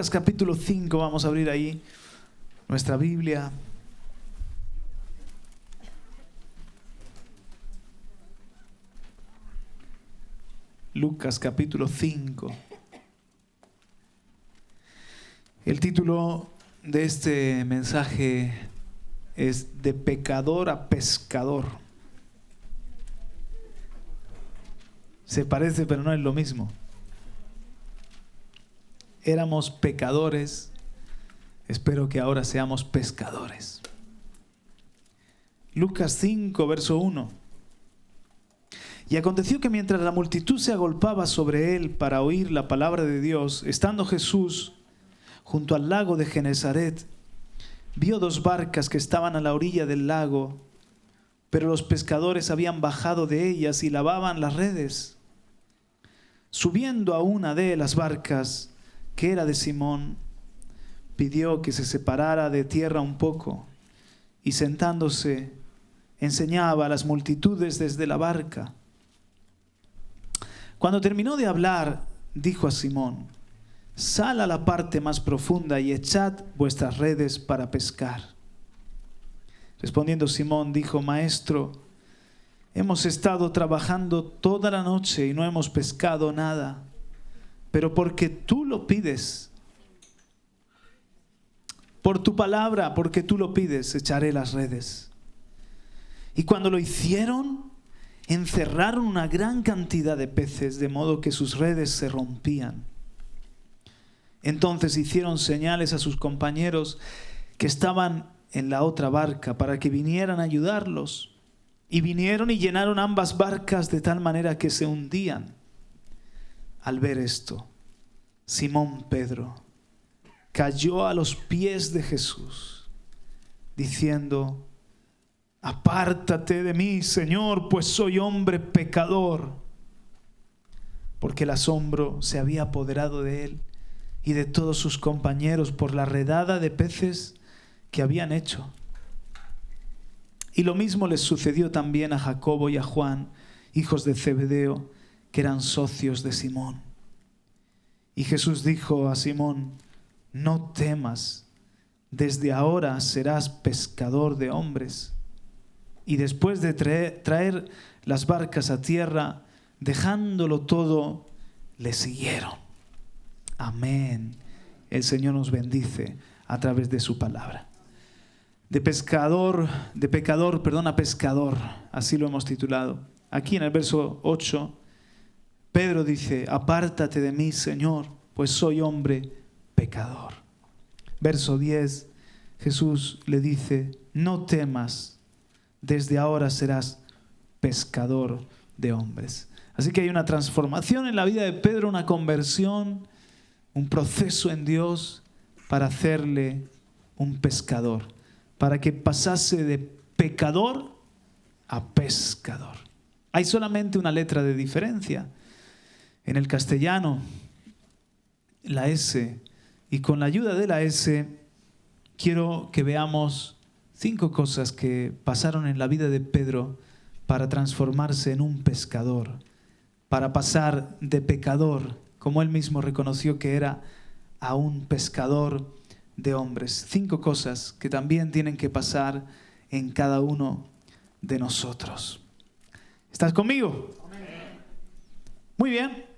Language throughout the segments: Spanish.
Lucas capítulo 5, vamos a abrir ahí nuestra Biblia. Lucas capítulo 5. El título de este mensaje es De pecador a pescador. Se parece, pero no es lo mismo. Éramos pecadores, espero que ahora seamos pescadores. Lucas 5, verso 1. Y aconteció que mientras la multitud se agolpaba sobre él para oír la palabra de Dios, estando Jesús junto al lago de Genesaret, vio dos barcas que estaban a la orilla del lago, pero los pescadores habían bajado de ellas y lavaban las redes. Subiendo a una de las barcas, que era de Simón, pidió que se separara de tierra un poco, y sentándose, enseñaba a las multitudes desde la barca. Cuando terminó de hablar, dijo a Simón: sal a la parte más profunda y echad vuestras redes para pescar. Respondiendo Simón, dijo: Maestro, hemos estado trabajando toda la noche y no hemos pescado nada, pero porque tú lo pides, por tu palabra, porque tú lo pides, echaré las redes. Y cuando lo hicieron, encerraron una gran cantidad de peces, de modo que sus redes se rompían. Entonces hicieron señales a sus compañeros que estaban en la otra barca para que vinieran a ayudarlos. Y vinieron y llenaron ambas barcas de tal manera que se hundían. Al ver esto, Simón Pedro cayó a los pies de Jesús, diciendo: apártate de mí, Señor, pues soy hombre pecador. Porque el asombro se había apoderado de él y de todos sus compañeros por la redada de peces que habían hecho. Y lo mismo les sucedió también a Jacobo y a Juan, hijos de Zebedeo, que eran socios de Simón. Y Jesús dijo a Simón: no temas, desde ahora serás pescador de hombres. Y después de traer las barcas a tierra, dejándolo todo, le siguieron. Amén. El Señor nos bendice a través de su palabra. De pecador a pescador, así lo hemos titulado. Aquí en el verso 8, Pedro dice: apártate de mí, Señor, pues soy hombre pecador. Verso 10, Jesús le dice: no temas, desde ahora serás pescador de hombres. Así que hay una transformación en la vida de Pedro, una conversión, un proceso en Dios para hacerle un pescador, para que pasase de pecador a pescador. Hay solamente una letra de diferencia. En el castellano, la S, y con la ayuda de la S, quiero que veamos 5 cosas que pasaron en la vida de Pedro para transformarse en un pescador, para pasar de pecador, como él mismo reconoció que era, a un pescador de hombres. 5 cosas que también tienen que pasar en cada uno de nosotros. ¿Estás conmigo? Amén. Muy bien.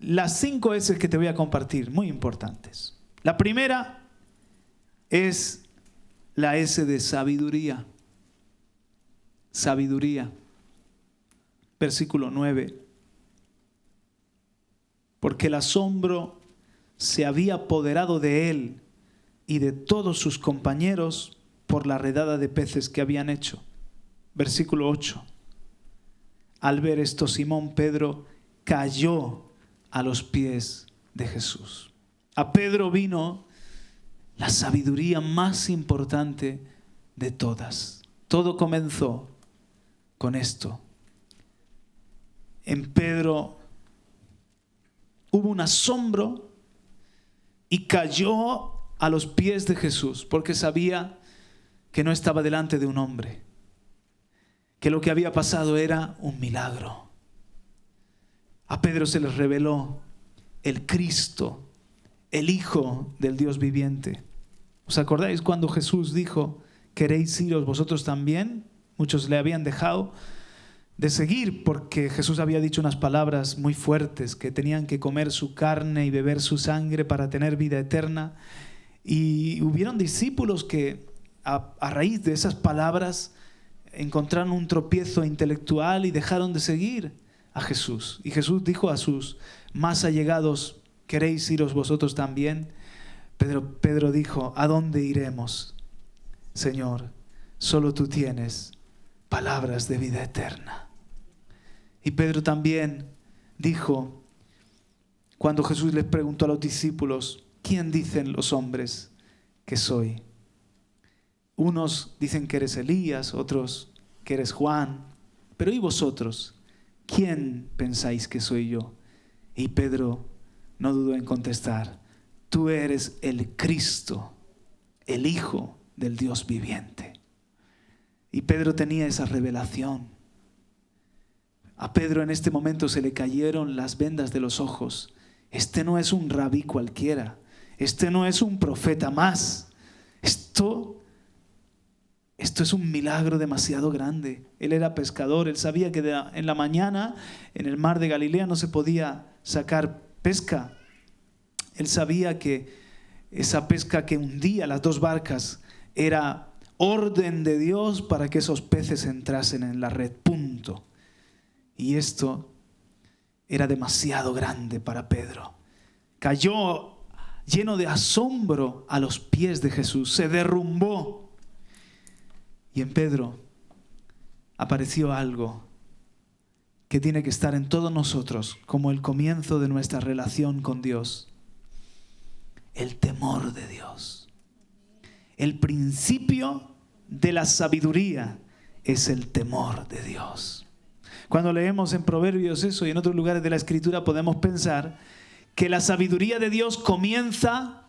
Las 5 S que te voy a compartir, muy importantes. La primera es la S de sabiduría. Sabiduría. Versículo 9. Porque el asombro se había apoderado de él y de todos sus compañeros por la redada de peces que habían hecho. Versículo 8. Al ver esto, Simón Pedro cayó a los pies de Jesús. A Pedro vino la sabiduría más importante de todas. Todo comenzó con esto. En Pedro hubo un asombro y cayó a los pies de Jesús, porque sabía que no estaba delante de un hombre, que lo que había pasado era un milagro. A Pedro se le reveló el Cristo, el Hijo del Dios viviente. ¿Os acordáis cuando Jesús dijo, ¿queréis iros vosotros también? Muchos le habían dejado de seguir porque Jesús había dicho unas palabras muy fuertes, que tenían que comer su carne y beber su sangre para tener vida eterna. Y hubieron discípulos que a raíz de esas palabras encontraron un tropiezo intelectual y dejaron de seguir a Jesús. Y Jesús dijo a sus más allegados, ¿queréis iros vosotros también? Pedro dijo, ¿a dónde iremos? Señor, solo tú tienes palabras de vida eterna. Y Pedro también dijo, cuando Jesús les preguntó a los discípulos, ¿quién dicen los hombres que soy? Unos dicen que eres Elías, otros que eres Juan, pero ¿y vosotros? ¿Quién pensáis que soy yo? Y Pedro no dudó en contestar, tú eres el Cristo, el Hijo del Dios viviente. Y Pedro tenía esa revelación. A Pedro en este momento se le cayeron las vendas de los ojos. Este no es un rabí cualquiera. Este no es un profeta más. Esto es un milagro demasiado grande. Él era pescador. Él sabía que en la mañana en el mar de Galilea no se podía sacar pesca. Él sabía que esa pesca que hundía las dos barcas era orden de Dios para que esos peces entrasen en la red. Punto. Y esto era demasiado grande para Pedro. Cayó lleno de asombro a los pies de Jesús. Se derrumbó. Y en Pedro apareció algo que tiene que estar en todos nosotros como el comienzo de nuestra relación con Dios. El temor de Dios. El principio de la sabiduría es el temor de Dios. Cuando leemos en Proverbios eso y en otros lugares de la Escritura podemos pensar que la sabiduría de Dios comienza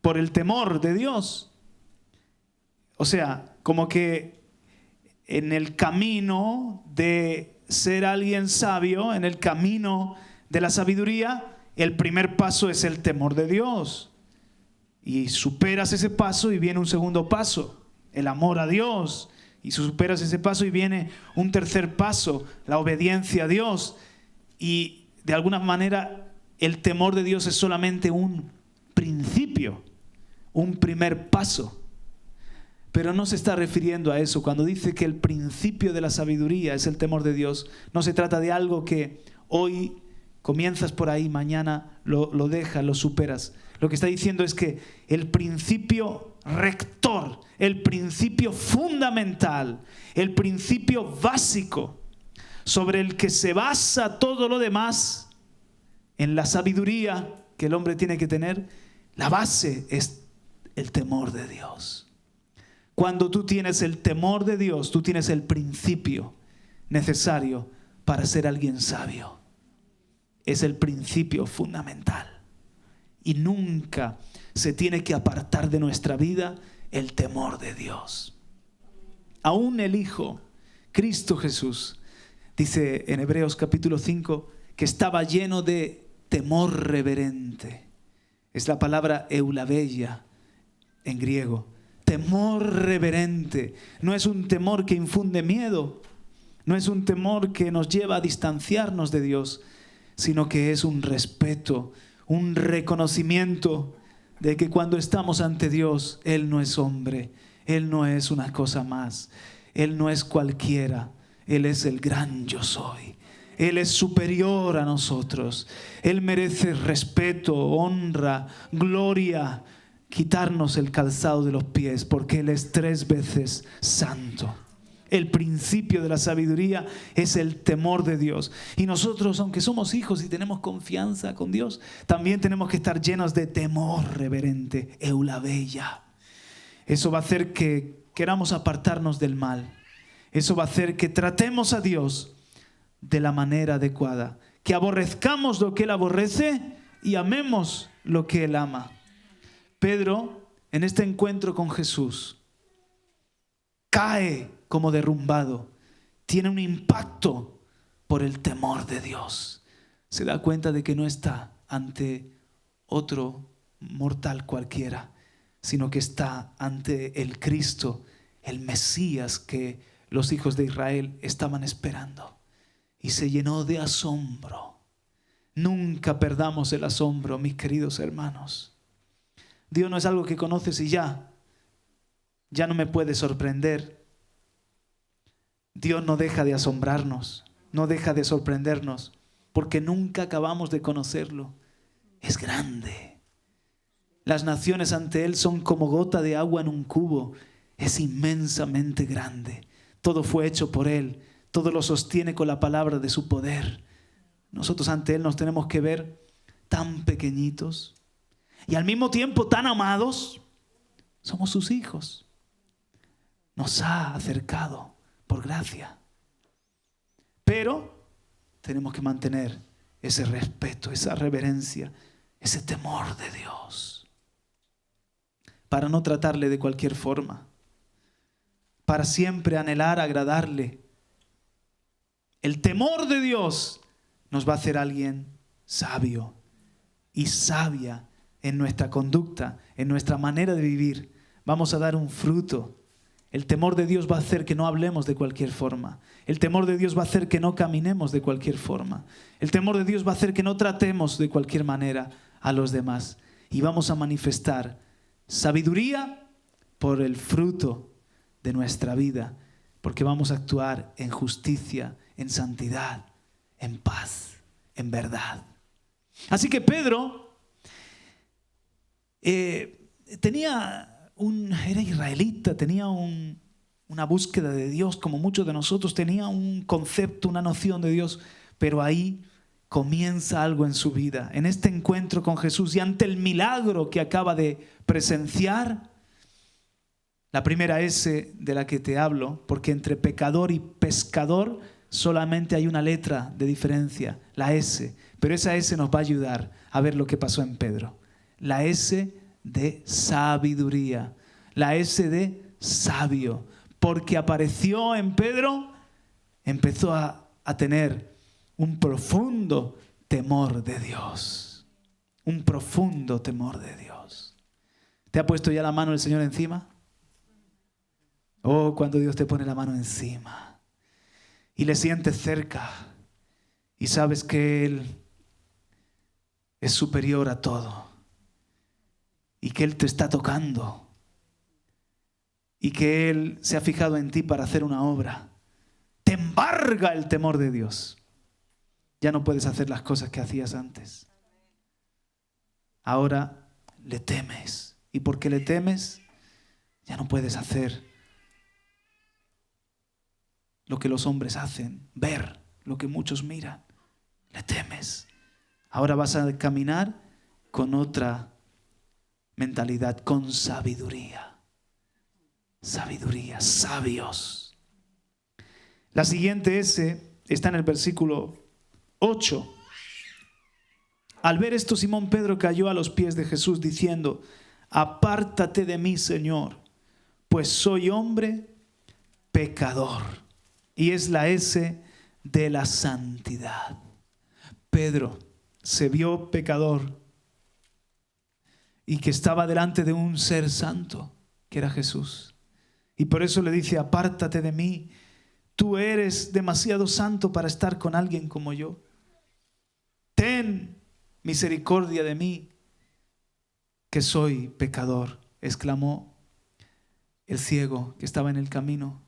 por el temor de Dios. O sea, como que en el camino de ser alguien sabio, en el camino de la sabiduría, el primer paso es el temor de Dios. Y superas ese paso y viene un segundo paso, el amor a Dios. Y superas ese paso y viene un tercer paso, la obediencia a Dios. Y de alguna manera el temor de Dios es solamente un principio, un primer paso. Pero no se está refiriendo a eso. Cuando dice que el principio de la sabiduría es el temor de Dios, no se trata de algo que hoy comienzas por ahí, mañana lo dejas, lo superas. Lo que está diciendo es que el principio rector, el principio fundamental, el principio básico sobre el que se basa todo lo demás, en la sabiduría que el hombre tiene que tener, la base es el temor de Dios. Cuando tú tienes el temor de Dios, tú tienes el principio necesario para ser alguien sabio. Es el principio fundamental. Y nunca se tiene que apartar de nuestra vida el temor de Dios. Aún el Hijo, Cristo Jesús, dice en Hebreos capítulo 5, que estaba lleno de temor reverente. Es la palabra eulabeia en griego. Temor reverente. No es un temor que infunde miedo. No es un temor que nos lleva a distanciarnos de Dios, sino que es un respeto, un reconocimiento de que cuando estamos ante Dios, Él no es hombre, Él no es una cosa más, Él no es cualquiera, Él es el gran yo soy. Él es superior a nosotros. Él merece respeto, honra, gloria, quitarnos el calzado de los pies, porque Él es 3 veces santo. El principio de la sabiduría es el temor de Dios. Y nosotros, aunque somos hijos y tenemos confianza con Dios, también tenemos que estar llenos de temor reverente, eulabeia. Eso va a hacer que queramos apartarnos del mal. Eso va a hacer que tratemos a Dios de la manera adecuada. Que aborrezcamos lo que Él aborrece y amemos lo que Él ama. Pedro, en este encuentro con Jesús, cae como derrumbado. Tiene un impacto por el temor de Dios. Se da cuenta de que no está ante otro mortal cualquiera, sino que está ante el Cristo, el Mesías que los hijos de Israel estaban esperando. Y se llenó de asombro. Nunca perdamos el asombro, mis queridos hermanos. Dios no es algo que conoces y ya no me puede sorprender. Dios no deja de asombrarnos, no deja de sorprendernos, porque nunca acabamos de conocerlo. Es grande. Las naciones ante Él son como gota de agua en un cubo. Es inmensamente grande. Todo fue hecho por Él. Todo lo sostiene con la palabra de su poder. Nosotros ante Él nos tenemos que ver tan pequeñitos y al mismo tiempo tan amados. Somos sus hijos. Nos ha acercado por gracia. Pero tenemos que mantener ese respeto, esa reverencia, ese temor de Dios, para no tratarle de cualquier forma, para siempre anhelar agradarle. El temor de Dios nos va a hacer alguien sabio y sabia en nuestra conducta, en nuestra manera de vivir. Vamos a dar un fruto. El temor de Dios va a hacer que no hablemos de cualquier forma. El temor de Dios va a hacer que no caminemos de cualquier forma. El temor de Dios va a hacer que no tratemos de cualquier manera a los demás. Y vamos a manifestar sabiduría por el fruto de nuestra vida, porque vamos a actuar en justicia, en santidad, en paz, en verdad. Así que Pedro era israelita, tenía una búsqueda de Dios, como muchos de nosotros, tenía un concepto, una noción de Dios, pero ahí comienza algo en su vida, en este encuentro con Jesús y ante el milagro que acaba de presenciar. La primera S de la que te hablo, porque entre pecador y pescador solamente hay una letra de diferencia, la S, pero esa S nos va a ayudar a ver lo que pasó en Pedro. La S de sabiduría, la S de sabio, porque apareció en Pedro, empezó a tener un profundo temor de Dios, un profundo temor de Dios. ¿Te ha puesto ya la mano el Señor encima? Oh, cuando Dios te pone la mano encima y le sientes cerca y sabes que Él es superior a todo y que Él te está tocando y que Él se ha fijado en ti para hacer una obra, te embarga el temor de Dios. Ya no puedes hacer las cosas que hacías antes. Ahora le temes, y porque le temes ya no puedes hacer lo que los hombres hacen, ver lo que muchos miran. Le temes. Ahora vas a caminar con otra mentalidad, con sabiduría. Sabiduría, sabios. La siguiente S está en el versículo 8. Al ver esto, Simón Pedro cayó a los pies de Jesús diciendo: apártate de mí, Señor, pues soy hombre pecador. Y es la S de la santidad. Pedro se vio pecador y que estaba delante de un ser santo, que era Jesús. Y por eso le dice: apártate de mí, tú eres demasiado santo para estar con alguien como yo. Ten misericordia de mí, que soy pecador, exclamó el ciego que estaba en el camino.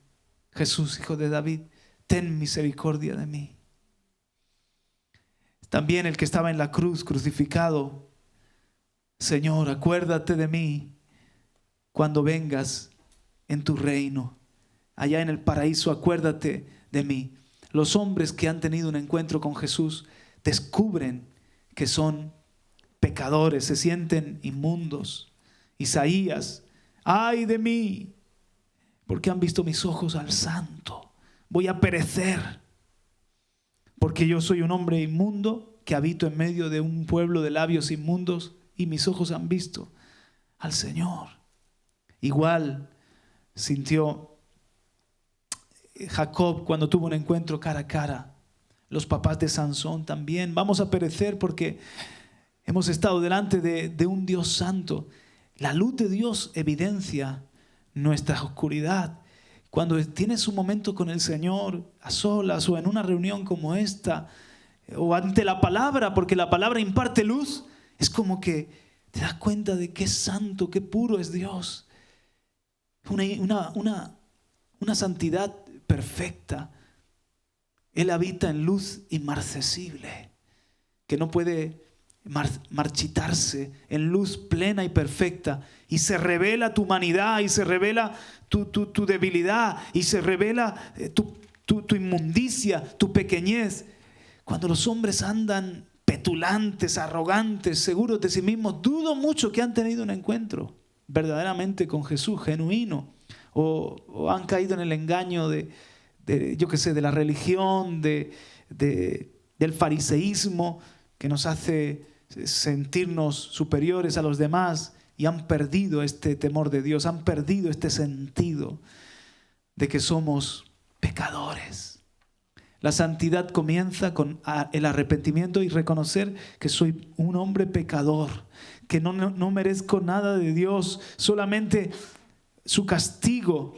Jesús, hijo de David, ten misericordia de mí. También el que estaba en la cruz, crucificado: Señor, acuérdate de mí cuando vengas en tu reino. Allá en el paraíso, acuérdate de mí. Los hombres que han tenido un encuentro con Jesús descubren que son pecadores, se sienten inmundos. Isaías: ay de mí, porque han visto mis ojos al Santo. Voy a perecer, porque yo soy un hombre inmundo que habito en medio de un pueblo de labios inmundos, y mis ojos han visto al Señor. Igual sintió Jacob cuando tuvo un encuentro cara a cara. Los papás de Sansón también. Vamos a perecer porque Hemos estado delante de un Dios santo. La luz de Dios evidencia nuestra oscuridad. Cuando tienes un momento con el Señor, a solas o en una reunión como esta, o ante la palabra, porque la palabra imparte luz, es como que te das cuenta de qué santo, qué puro es Dios. Una santidad perfecta. Él habita en luz inmarcesible, que no puede marchitarse, en luz plena y perfecta. Y se revela tu humanidad, y se revela tu debilidad, y se revela tu inmundicia, tu pequeñez. Cuando los hombres andan petulantes, arrogantes, seguros de sí mismos, dudo mucho que han tenido un encuentro verdaderamente con Jesús, genuino, o han caído en el engaño de la religión, del fariseísmo, que nos hace sentirnos superiores a los demás, y han perdido este temor de Dios, han perdido este sentido de que somos pecadores. La santidad comienza con el arrepentimiento y reconocer que soy un hombre pecador, que no merezco nada de Dios, solamente su castigo,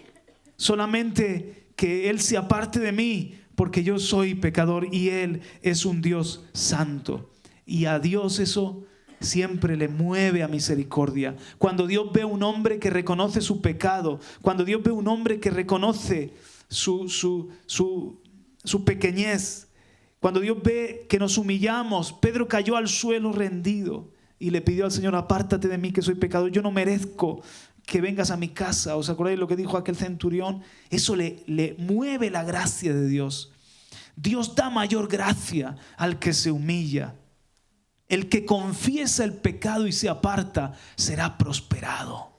solamente que Él se aparte de mí, porque yo soy pecador y Él es un Dios santo. Y a Dios eso siempre le mueve a misericordia. Cuando Dios ve a un hombre que reconoce su pecado, cuando Dios ve a un hombre que reconoce su pequeñez, cuando Dios ve que nos humillamos. Pedro cayó al suelo rendido y le pidió al Señor: apártate de mí, que soy pecador, yo no merezco que vengas a mi casa. ¿Os acordáis lo que dijo aquel centurión? Eso le mueve la gracia de Dios. Dios da mayor gracia al que se humilla. El que confiesa el pecado y se aparta será prosperado.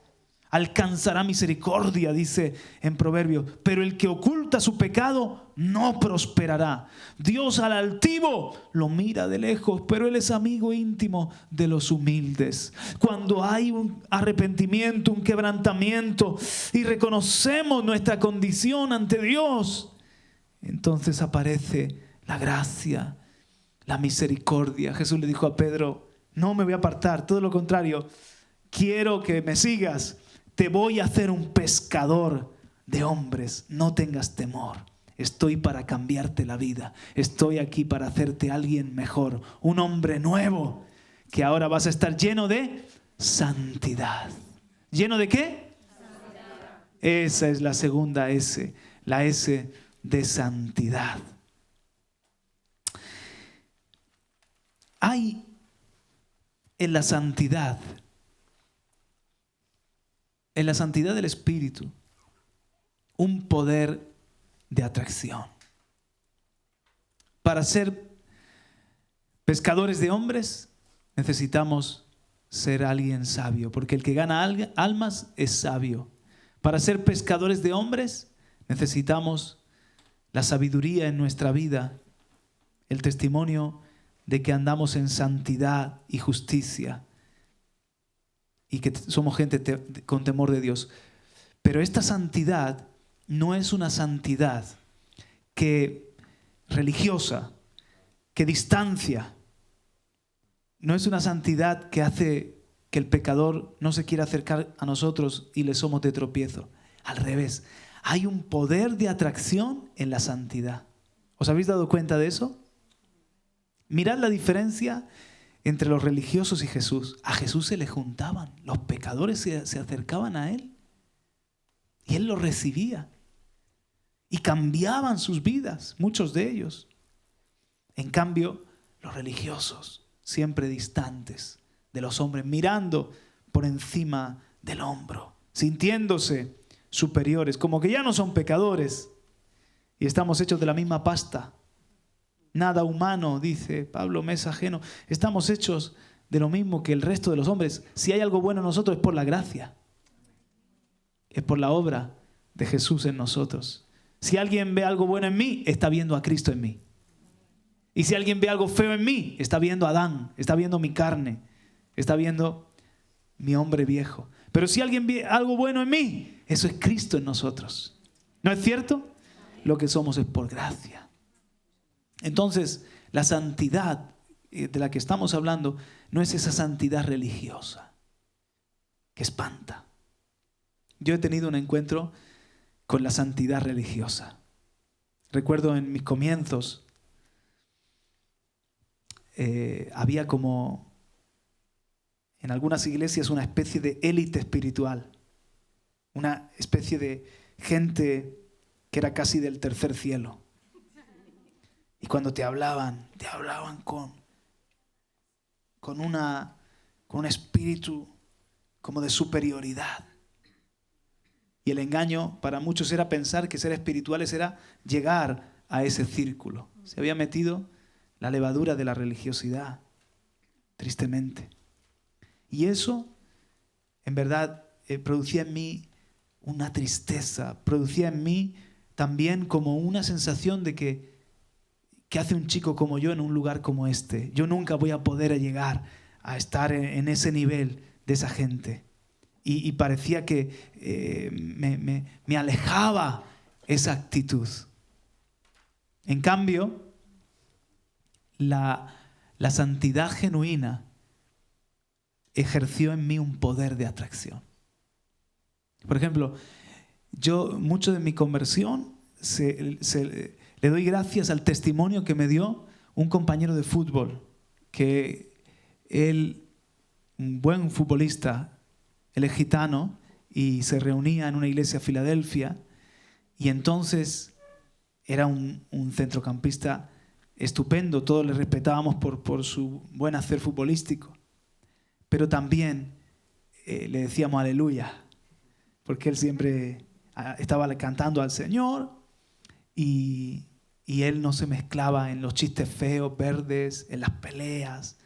Alcanzará misericordia, dice en Proverbios. Pero el que oculta su pecado no prosperará. Dios al altivo lo mira de lejos, pero Él es amigo íntimo de los humildes. Cuando hay un arrepentimiento, un quebrantamiento, y reconocemos nuestra condición ante Dios, entonces aparece la gracia, la misericordia. Jesús le dijo a Pedro: no me voy a apartar, todo lo contrario, quiero que me sigas. Te voy a hacer un pescador de hombres. No tengas temor. Estoy para cambiarte la vida. Estoy aquí para hacerte alguien mejor. Un hombre nuevo, que ahora vas a estar lleno de santidad. ¿Lleno de qué? Santidad. Esa es la segunda S. La S de santidad. Hay en la santidad del Espíritu, un poder de atracción. Para ser pescadores de hombres necesitamos ser alguien sabio, porque el que gana almas es sabio. Para ser pescadores de hombres necesitamos la sabiduría en nuestra vida, el testimonio de que andamos en santidad y justicia, y que somos gente con temor de Dios. Pero esta santidad no es una santidad religiosa, que distancia. No es una santidad que hace que el pecador no se quiera acercar a nosotros y le somos de tropiezo. Al revés, hay un poder de atracción en la santidad. ¿Os habéis dado cuenta de eso? Mirad la diferencia entre los religiosos y Jesús. A Jesús se le juntaban, los pecadores se acercaban a Él y Él los recibía y cambiaban sus vidas, muchos de ellos. En cambio, los religiosos, siempre distantes de los hombres, mirando por encima del hombro, sintiéndose superiores, como que ya no son pecadores y estamos hechos de la misma pasta. Nada humano, dice Pablo, me es ajeno. Estamos hechos de lo mismo que el resto de los hombres. Si hay algo bueno en nosotros es por la gracia. Es por la obra de Jesús en nosotros. Si alguien ve algo bueno en mí, está viendo a Cristo en mí. Y si alguien ve algo feo en mí, está viendo a Adán, está viendo mi carne, está viendo mi hombre viejo. Pero si alguien ve algo bueno en mí, eso es Cristo en nosotros. ¿No es cierto? Lo que somos es por gracia. Entonces, la santidad de la que estamos hablando no es esa santidad religiosa que espanta. Yo he tenido un encuentro con la santidad religiosa. Recuerdo en mis comienzos, había como en algunas iglesias una especie de élite espiritual, una especie de gente que era casi del tercer cielo. Y cuando te hablaban con un espíritu como de superioridad. Y el engaño para muchos era pensar que ser espirituales era llegar a ese círculo. Se había metido la levadura de la religiosidad, tristemente. Y eso, en verdad, producía en mí una tristeza, producía en mí también como una sensación de que ¿qué hace un chico como yo en un lugar como este? Yo nunca voy a poder llegar a estar en ese nivel de esa gente. Y parecía que me alejaba esa actitud. En cambio, la santidad genuina ejerció en mí un poder de atracción. Por ejemplo, mucho de mi conversión le doy gracias al testimonio que me dio un compañero de fútbol, que él, un buen futbolista, él es gitano y se reunía en una iglesia en Filadelfia, y entonces era un centrocampista estupendo, todos le respetábamos por su buen hacer futbolístico, pero también le decíamos aleluya, porque él siempre estaba cantando al Señor y él no se mezclaba en los chistes feos, verdes, en las peleas.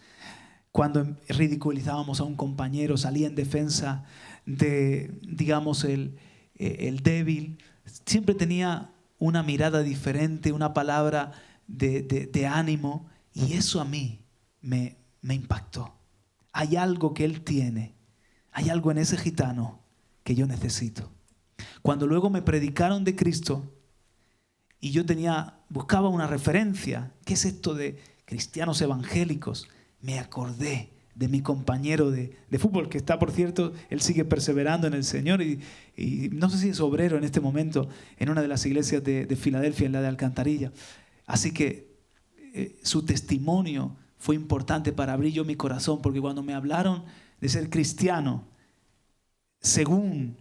Cuando ridiculizábamos a un compañero, salía en defensa de, digamos, el débil. Siempre tenía una mirada diferente, una palabra de ánimo, y eso a mí me impactó. Hay algo que él tiene, hay algo en ese gitano que yo necesito. Cuando luego me predicaron de Cristo y yo buscaba una referencia, ¿qué es esto de cristianos evangélicos? Me acordé de mi compañero de fútbol, que está, por cierto, él sigue perseverando en el Señor y no sé si es obrero en este momento en una de las iglesias de Filadelfia, en la de Alcantarilla. Así que su testimonio fue importante para abrir yo mi corazón, porque cuando me hablaron de ser cristiano, según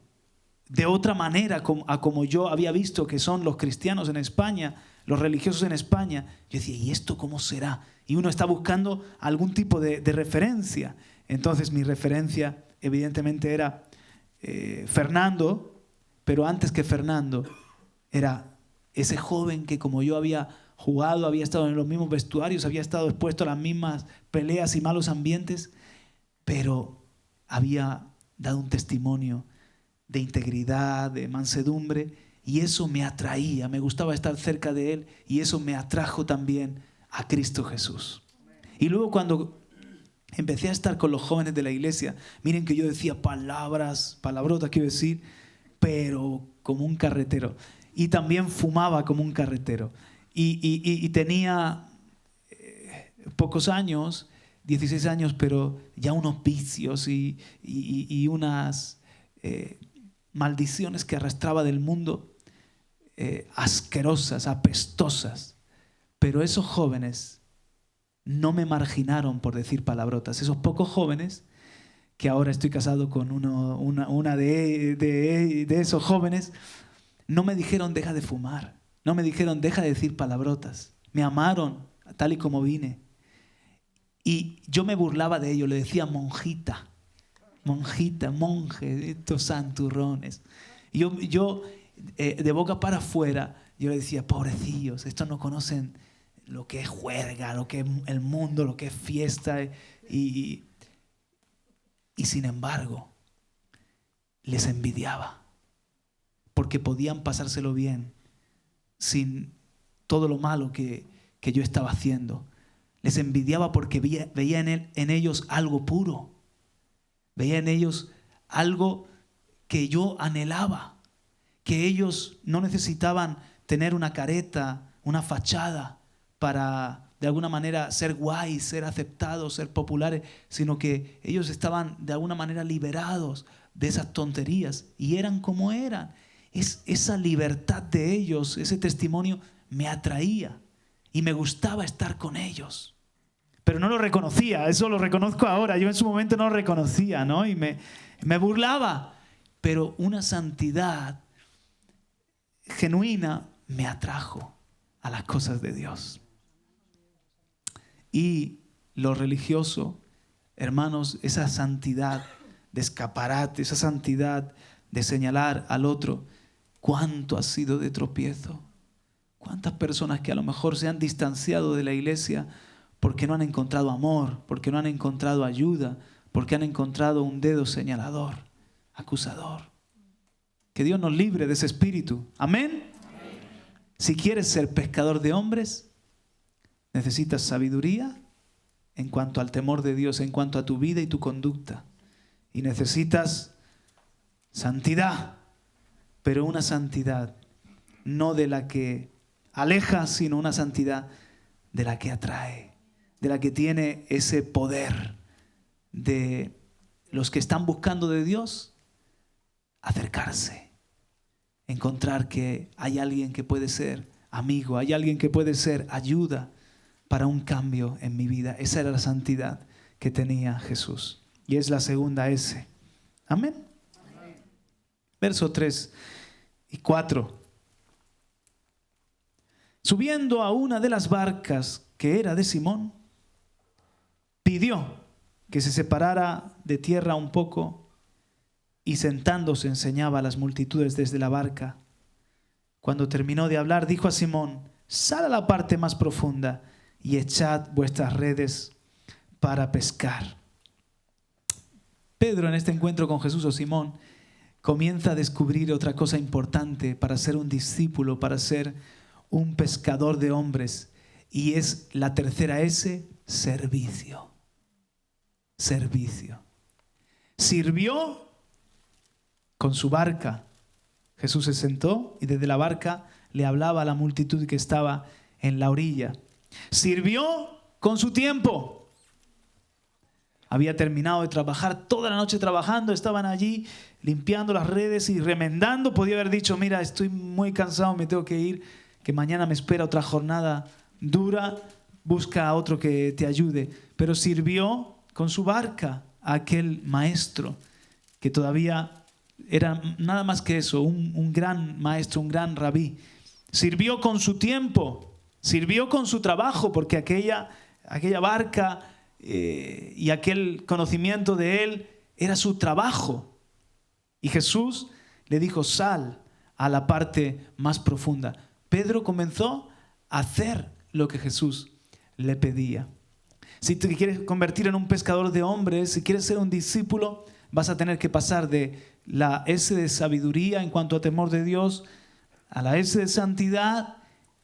de otra manera a como yo había visto que son los cristianos en España, los religiosos en España, yo decía, ¿y esto cómo será? Y uno está buscando algún tipo de referencia. Entonces mi referencia evidentemente era Fernando, pero antes que Fernando era ese joven que como yo había jugado, había estado en los mismos vestuarios, había estado expuesto a las mismas peleas y malos ambientes, pero había dado un testimonio de integridad, de mansedumbre, y eso me atraía, me gustaba estar cerca de él, y eso me atrajo también a Cristo Jesús. Y luego cuando empecé a estar con los jóvenes de la iglesia, miren que yo decía palabrotas quiero decir, pero como un carretero, y también fumaba como un carretero, y tenía pocos años, 16 años, pero ya unos vicios y unas maldiciones que arrastraba del mundo, asquerosas, apestosas. Pero esos jóvenes no me marginaron por decir palabrotas. Esos pocos jóvenes, que ahora estoy casado con una de esos jóvenes, no me dijeron deja de fumar, no me dijeron deja de decir palabrotas. Me amaron tal y como vine. Y yo me burlaba de ellos, le decía monjita, monje, estos santurrones. Y yo de boca para afuera, yo le decía, pobrecillos, estos no conocen lo que es juerga, lo que es el mundo, lo que es fiesta. Y sin embargo, les envidiaba, porque podían pasárselo bien sin todo lo malo que yo estaba haciendo. Les envidiaba porque veía en ellos algo puro. Veía en ellos algo que yo anhelaba. Que ellos no necesitaban tener una careta, una fachada para de alguna manera ser guays, ser aceptados, ser populares, sino que ellos estaban de alguna manera liberados de esas tonterías y eran como eran. Esa libertad de ellos, ese testimonio me atraía y me gustaba estar con ellos. Pero no lo reconocía, eso lo reconozco ahora. Yo en su momento no lo reconocía, ¿no? Y me burlaba. Pero una santidad genuina me atrajo a las cosas de Dios. Y lo religioso, hermanos, esa santidad de escaparate, esa santidad de señalar al otro, ¿cuánto ha sido de tropiezo? ¿Cuántas personas que a lo mejor se han distanciado de la iglesia porque no han encontrado amor, porque no han encontrado ayuda, porque han encontrado un dedo señalador, acusador? Que Dios nos libre de ese espíritu. ¿Amén? Si quieres ser pescador de hombres, necesitas sabiduría en cuanto al temor de Dios, en cuanto a tu vida y tu conducta. Y necesitas santidad, pero una santidad no de la que aleja, sino una santidad de la que atrae, de la que tiene ese poder de los que están buscando de Dios, acercarse, encontrar que hay alguien que puede ser amigo, hay alguien que puede ser ayuda para un cambio en mi vida. Esa era la santidad que tenía Jesús. Y es la segunda S. Amén. Verso 3 y 4. Subiendo a una de las barcas que era de Simón, pidió que se separara de tierra un poco y sentándose enseñaba a las multitudes desde la barca. Cuando terminó de hablar, dijo a Simón: sal a la parte más profunda y echad vuestras redes para pescar. Pedro, en este encuentro con Jesús, o Simón, comienza a descubrir otra cosa importante para ser un discípulo, para ser un pescador de hombres, y es la tercera S: servicio. Servicio. Sirvió con su barca. Jesús se sentó y desde la barca le hablaba a la multitud que estaba en la orilla. Sirvió con su tiempo. Había terminado de trabajar, toda la noche trabajando, estaban allí limpiando las redes y remendando. Podía haber dicho: mira, estoy muy cansado, me tengo que ir, que mañana me espera otra jornada dura, busca a otro que te ayude. Pero sirvió con su barca a aquel maestro que todavía era nada más que eso, un gran maestro, un gran rabí. Sirvió con su tiempo, sirvió con su trabajo, porque aquella barca y aquel conocimiento de él era su trabajo. Y Jesús le dijo: sal a la parte más profunda. Pedro comenzó a hacer lo que Jesús le pedía. Si te quieres convertir en un pescador de hombres, si quieres ser un discípulo, vas a tener que pasar de la S de sabiduría en cuanto a temor de Dios a la S de santidad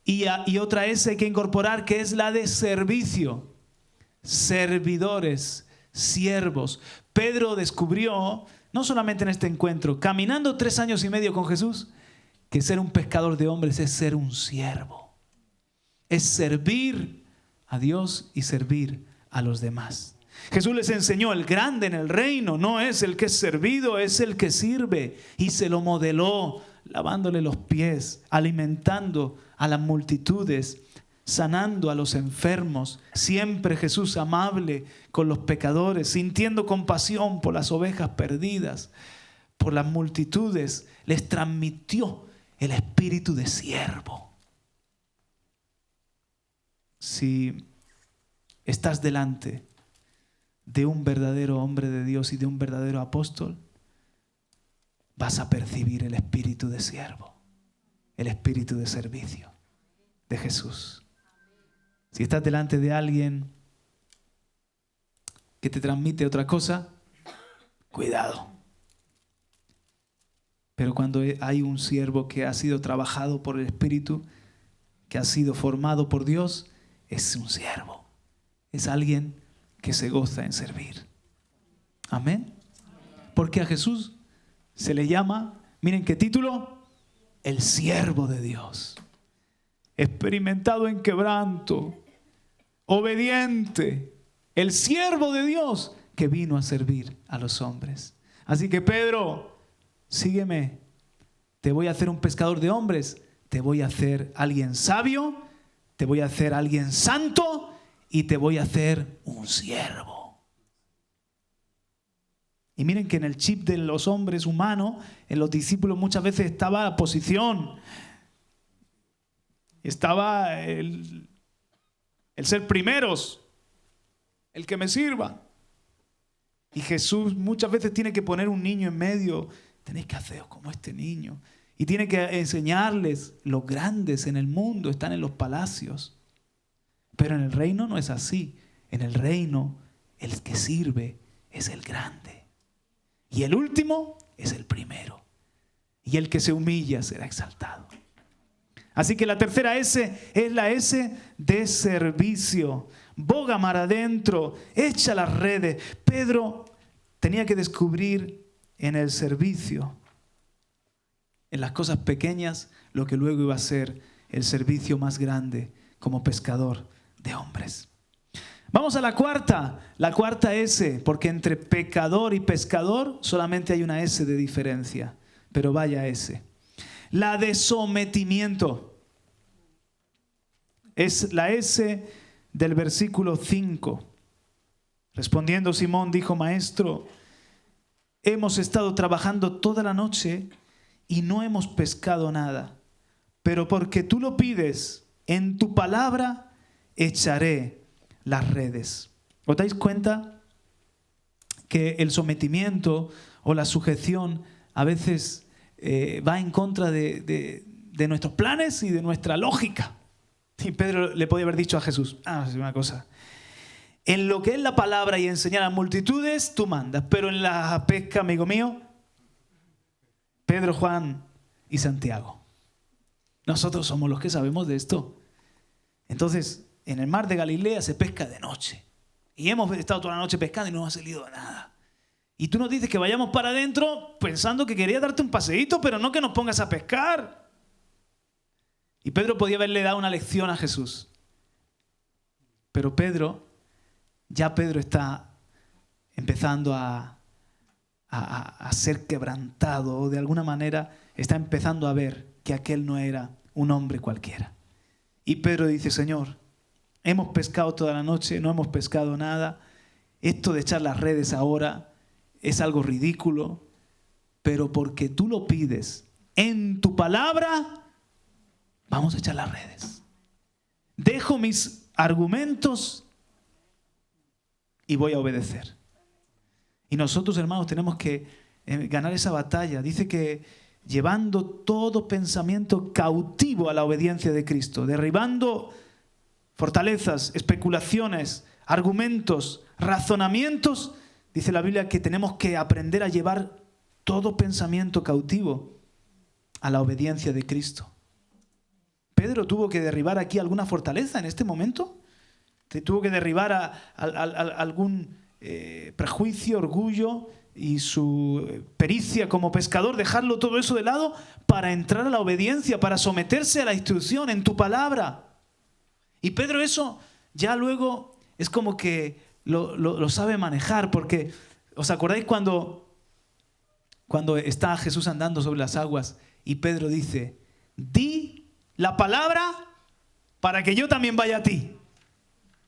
y otra S hay que incorporar, que es la de servicio. Servidores, siervos. Pedro descubrió, no solamente en este encuentro, caminando 3 años y medio con Jesús, que ser un pescador de hombres es ser un siervo. Es servir a Dios y servir a los demás. Jesús les enseñó: el grande en el reino no es el que es servido, es el que sirve. Y se lo modeló, lavándole los pies, alimentando a las multitudes, sanando a los enfermos. Siempre Jesús amable con los pecadores, sintiendo compasión por las ovejas perdidas, por las multitudes. Les transmitió el espíritu de siervo. Si estás delante de un verdadero hombre de Dios y de un verdadero apóstol, vas a percibir el espíritu de siervo, el espíritu de servicio de Jesús. Si estás delante de alguien que te transmite otra cosa, cuidado. Pero cuando hay un siervo que ha sido trabajado por el Espíritu, que ha sido formado por Dios, es un siervo. Es alguien que se goza en servir. Amén. Porque a Jesús se le llama, miren qué título: el siervo de Dios. Experimentado en quebranto, obediente, el siervo de Dios que vino a servir a los hombres. Así que Pedro, sígueme. Te voy a hacer un pescador de hombres. Te voy a hacer alguien sabio. Te voy a hacer alguien santo. Y te voy a hacer un siervo. Y miren que en el chip de los hombres humanos, en los discípulos muchas veces estaba la posición. Estaba el ser primeros. El que me sirva. Y Jesús muchas veces tiene que poner un niño en medio. Tenéis que haceros como este niño. Y tiene que enseñarles. Los grandes en el mundo están en los palacios. Pero en el reino no es así. En el reino el que sirve es el grande. Y el último es el primero. Y el que se humilla será exaltado. Así que la tercera S es la S de servicio. Boga mar adentro, echa las redes. Pedro tenía que descubrir en el servicio, en las cosas pequeñas, lo que luego iba a ser el servicio más grande como pescador de hombres. Vamos a la cuarta S, porque entre pecador y pescador solamente hay una S de diferencia, pero vaya S. La de sometimiento. Es la S del versículo 5. Respondiendo Simón dijo: Maestro, hemos estado trabajando toda la noche y no hemos pescado nada, pero porque tú lo pides, en tu palabra echaré las redes. ¿Os dais cuenta que el sometimiento o la sujeción a veces va en contra de nuestros planes y de nuestra lógica? Y Pedro le podía haber dicho a Jesús: es una cosa, en lo que es la palabra y enseñar a multitudes, tú mandas, pero en la pesca, amigo mío, Pedro, Juan y Santiago. Nosotros somos los que sabemos de esto. Entonces, en el mar de Galilea se pesca de noche. Y hemos estado toda la noche pescando y no ha salido nada. Y tú nos dices que vayamos para adentro pensando que quería darte un paseíto, pero no que nos pongas a pescar. Y Pedro podía haberle dado una lección a Jesús. Pero Pedro está empezando a ser quebrantado, o de alguna manera está empezando a ver que aquel no era un hombre cualquiera. Y Pedro dice: Señor, hemos pescado toda la noche, no hemos pescado nada. Esto de echar las redes ahora es algo ridículo, pero porque tú lo pides en tu palabra, vamos a echar las redes. Dejo mis argumentos y voy a obedecer. Y nosotros, hermanos, tenemos que ganar esa batalla. Dice que llevando todo pensamiento cautivo a la obediencia de Cristo, derribando fortalezas, especulaciones, argumentos, razonamientos. Dice la Biblia que tenemos que aprender a llevar todo pensamiento cautivo a la obediencia de Cristo. Pedro tuvo que derribar aquí alguna fortaleza en este momento. Tuvo que derribar algún prejuicio, orgullo y su pericia como pescador, dejarlo todo eso de lado para entrar a la obediencia, para someterse a la instrucción en tu palabra. Y Pedro eso ya luego es como que lo sabe manejar, porque ¿os acordáis cuando está Jesús andando sobre las aguas y Pedro dice: di la palabra para que yo también vaya a ti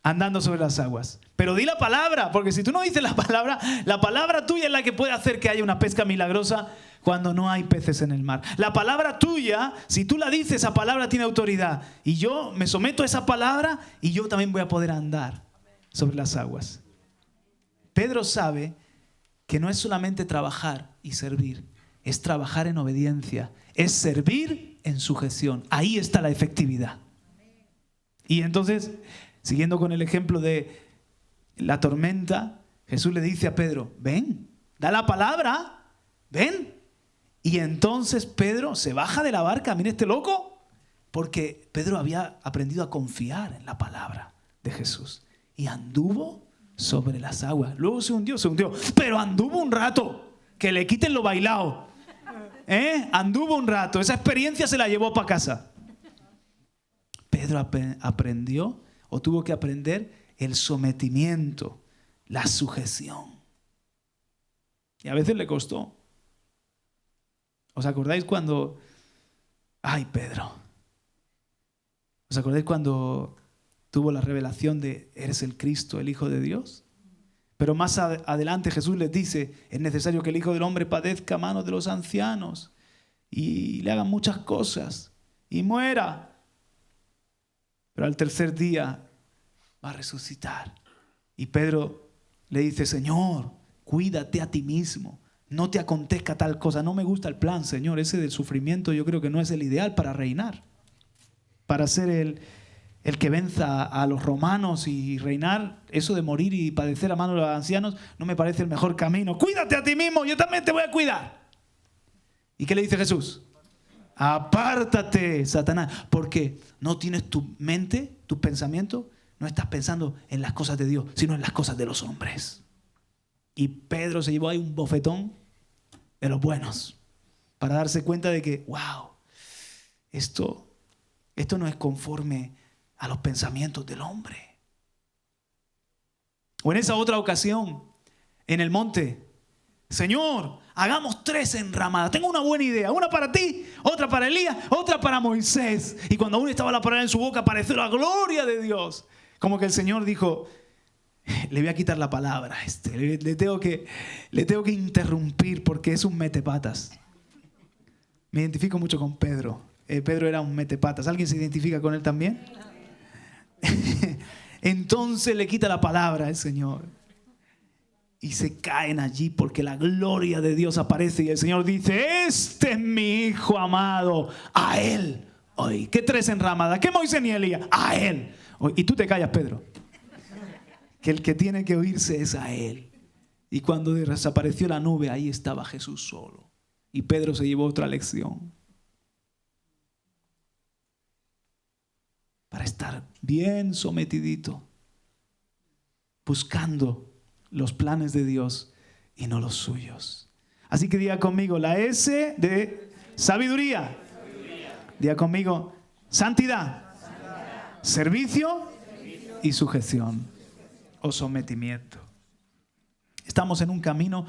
andando sobre las aguas? Pero di la palabra, porque si tú no dices la palabra tuya es la que puede hacer que haya una pesca milagrosa cuando no hay peces en el mar. La palabra tuya, si tú la dices, esa palabra tiene autoridad. Y yo me someto a esa palabra y yo también voy a poder andar sobre las aguas. Pedro sabe que no es solamente trabajar y servir, es trabajar en obediencia, es servir en sujeción. Ahí está la efectividad. Y entonces, siguiendo con el ejemplo de la tormenta, Jesús le dice a Pedro: ven, da la palabra, ven. Y entonces Pedro se baja de la barca. Mira este loco, porque Pedro había aprendido a confiar en la palabra de Jesús y anduvo sobre las aguas. Luego se hundió, pero anduvo un rato, que le quiten lo bailado. Anduvo un rato, esa experiencia se la llevó para casa. Pedro aprendió, o tuvo que aprender el sometimiento, la sujeción. Y a veces le costó. ¿Os acordáis cuando... Ay, Pedro. ¿Os acordáis cuando tuvo la revelación de eres el Cristo, el Hijo de Dios? Pero más adelante Jesús les dice, es necesario que el Hijo del Hombre padezca a manos de los ancianos y le hagan muchas cosas y muera. Pero al tercer día va a resucitar. Y Pedro le dice, Señor, cuídate a ti mismo. No te acontezca tal cosa. No me gusta el plan, Señor. Ese del sufrimiento yo creo que no es el ideal para reinar. Para ser el que venza a los romanos y reinar, eso de morir y padecer a manos de los ancianos, no me parece el mejor camino. Cuídate a ti mismo, yo también te voy a cuidar. ¿Y qué le dice Jesús? Apártate, Satanás, porque no tienes tu mente, tus pensamientos, no estás pensando en las cosas de Dios, sino en las cosas de los hombres. Y Pedro se llevó ahí un bofetón de los buenos para darse cuenta de que, wow, esto no es conforme a los pensamientos del hombre. O en esa otra ocasión, en el monte, Señor, hagamos 3 enramadas. Tengo una buena idea. Una para ti, otra para Elías, otra para Moisés. Y cuando aún estaba la palabra en su boca, apareció la gloria de Dios. Como que el Señor dijo, le voy a quitar la palabra a este. Le tengo que interrumpir porque es un metepatas. Me identifico mucho con Pedro. Pedro era un metepatas. ¿Alguien se identifica con él también? Entonces le quita la palabra al Señor. Y se caen allí porque la gloria de Dios aparece. Y el Señor dice, este es mi Hijo amado. A Él oí. ¿Qué 3 enramadas? ¿Qué Moisés ni Elías? A Él. Y tú te callas, Pedro. Que el que tiene que oírse es a Él. Y cuando desapareció la nube, ahí estaba Jesús solo. Y Pedro se llevó otra lección. Para estar bien sometidito, buscando los planes de Dios y no los suyos. Así que diga conmigo la S de sabiduría. Diga conmigo santidad, servicio y sujeción o sometimiento. Estamos en un camino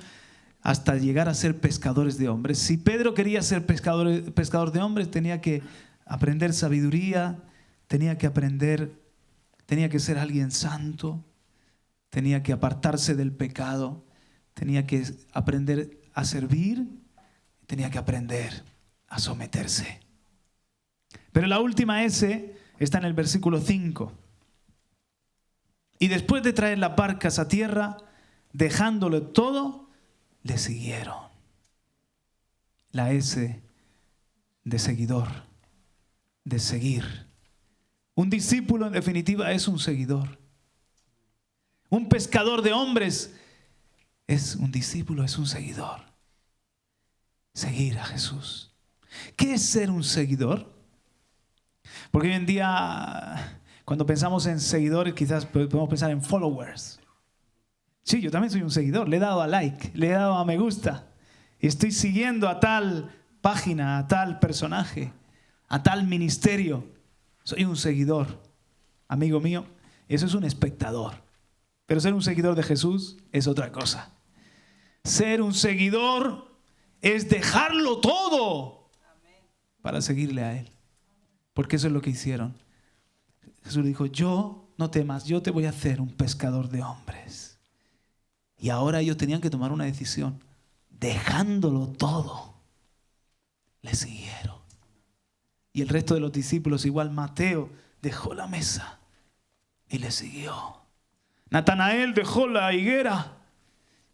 hasta llegar a ser pescadores de hombres. Si Pedro quería ser pescador de hombres, tenía que aprender sabiduría, tenía que ser alguien santo, tenía que apartarse del pecado, tenía que aprender a servir, tenía que aprender a someterse. Pero la última S está en el versículo 5. Y después de traer las barcas a tierra, dejándolo todo, le siguieron. La S de seguidor, de seguir. Un discípulo, en definitiva, es un seguidor. Un pescador de hombres es un discípulo, es un seguidor. Seguir a Jesús. ¿Qué es ser un seguidor? Porque hoy en día, cuando pensamos en seguidores, quizás podemos pensar en followers. Sí, yo también soy un seguidor. Le he dado a like, le he dado a me gusta. Y estoy siguiendo a tal página, a tal personaje, a tal ministerio. Soy un seguidor. Amigo mío, eso es un espectador. Pero ser un seguidor de Jesús es otra cosa. Ser un seguidor es dejarlo todo para seguirle a Él. Porque eso es lo que hicieron. Jesús dijo, no temas, yo te voy a hacer un pescador de hombres. Y ahora ellos tenían que tomar una decisión. Dejándolo todo, le siguieron. Y el resto de los discípulos, igual Mateo, dejó la mesa y le siguió. Natanael dejó la higuera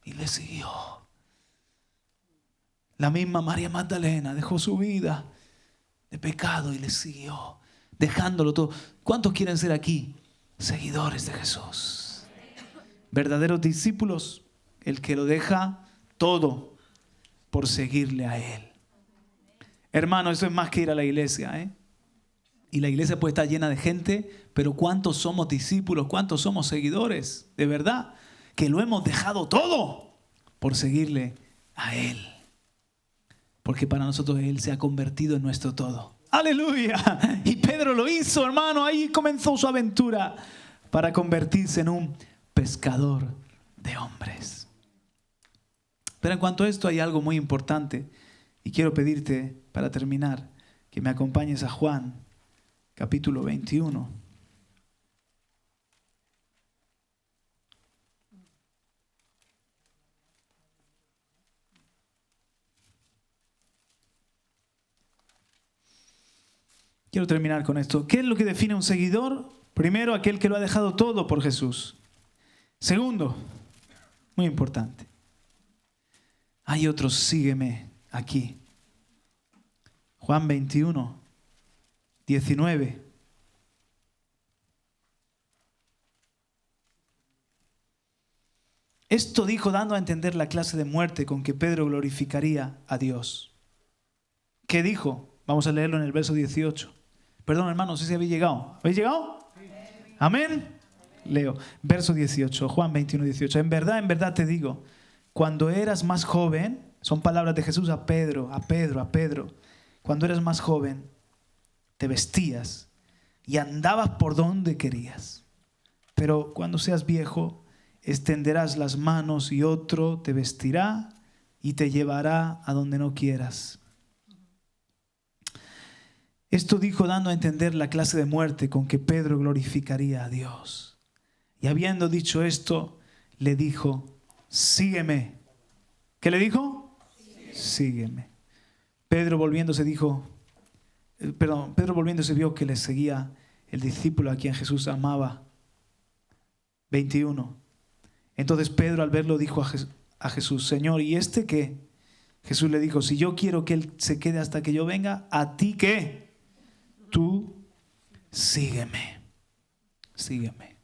y le siguió. La misma María Magdalena dejó su vida de pecado y le siguió, dejándolo todo. ¿Cuántos quieren ser aquí seguidores de Jesús? Verdaderos discípulos, el que lo deja todo por seguirle a Él. Hermano, eso es más que ir a la iglesia, ¿eh? Y la iglesia puede estar llena de gente, pero ¿cuántos somos discípulos? ¿Cuántos somos seguidores? De verdad, que lo hemos dejado todo por seguirle a Él. Porque para nosotros Él se ha convertido en nuestro todo. Aleluya. Y Pedro lo hizo, hermano. Ahí comenzó su aventura para convertirse en un pescador de hombres. Pero en cuanto a esto hay algo muy importante. Y quiero pedirte, para terminar, que me acompañes a Juan, capítulo 21. Quiero terminar con esto. ¿Qué es lo que define un seguidor? Primero, aquel que lo ha dejado todo por Jesús. Segundo, muy importante, hay otros, sígueme aquí. Juan 21, 19. Esto dijo dando a entender la clase de muerte con que Pedro glorificaría a Dios. ¿Qué dijo? Vamos a leerlo en el verso 18. Perdón, hermano, no sé si habéis llegado. ¿Habéis llegado? Amén. Leo, verso 18, Juan 21, 18. En verdad te digo, cuando eras más joven, son palabras de Jesús a Pedro. Cuando eras más joven, te vestías y andabas por donde querías. Pero cuando seas viejo, extenderás las manos y otro te vestirá y te llevará a donde no quieras. Esto dijo dando a entender la clase de muerte con que Pedro glorificaría a Dios. Y habiendo dicho esto, le dijo, sígueme. ¿Qué le dijo? Sígueme. Pedro volviéndose vio que le seguía el discípulo a quien Jesús amaba. 21. Entonces Pedro al verlo dijo a Jesús, Señor, ¿y este qué? Jesús le dijo, si yo quiero que él se quede hasta que yo venga, ¿a ti qué? Tú sígueme. Sígueme.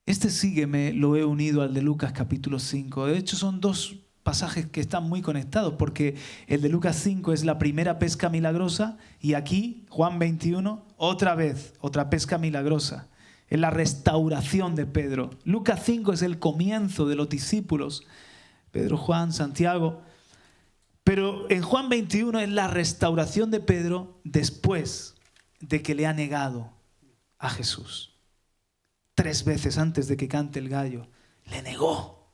Este sígueme lo he unido al de Lucas capítulo 5. De hecho son dos pasajes que están muy conectados, porque el de Lucas 5 es la primera pesca milagrosa y aquí, Juan 21, otra vez, otra pesca milagrosa. Es la restauración de Pedro. Lucas 5 es el comienzo de los discípulos, Pedro, Juan, Santiago. Pero en Juan 21 es la restauración de Pedro después de que le ha negado a Jesús. 3 veces antes de que cante el gallo, le negó.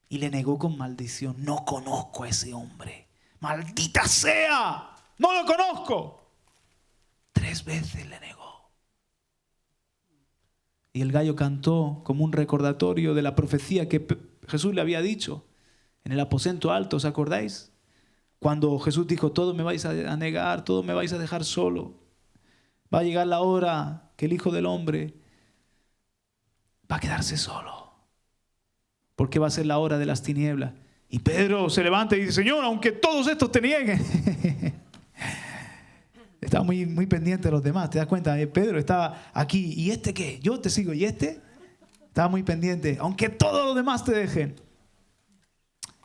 Y le negó con maldición. No conozco a ese hombre. ¡Maldita sea! ¡No lo conozco! 3 veces le negó. Y el gallo cantó como un recordatorio de la profecía que Jesús le había dicho en el aposento alto, ¿os acordáis? Cuando Jesús dijo, todo me vais a negar, todo me vais a dejar solo. Va a llegar la hora que el Hijo del Hombre va a quedarse solo. Porque va a ser la hora de las tinieblas. Y Pedro se levanta y dice, Señor, aunque todos estos te nieguen. Estaba muy pendiente de los demás, ¿te das cuenta? Pedro estaba aquí, ¿y este qué? Yo te sigo, ¿y este? Estaba muy pendiente, aunque todos los demás te dejen.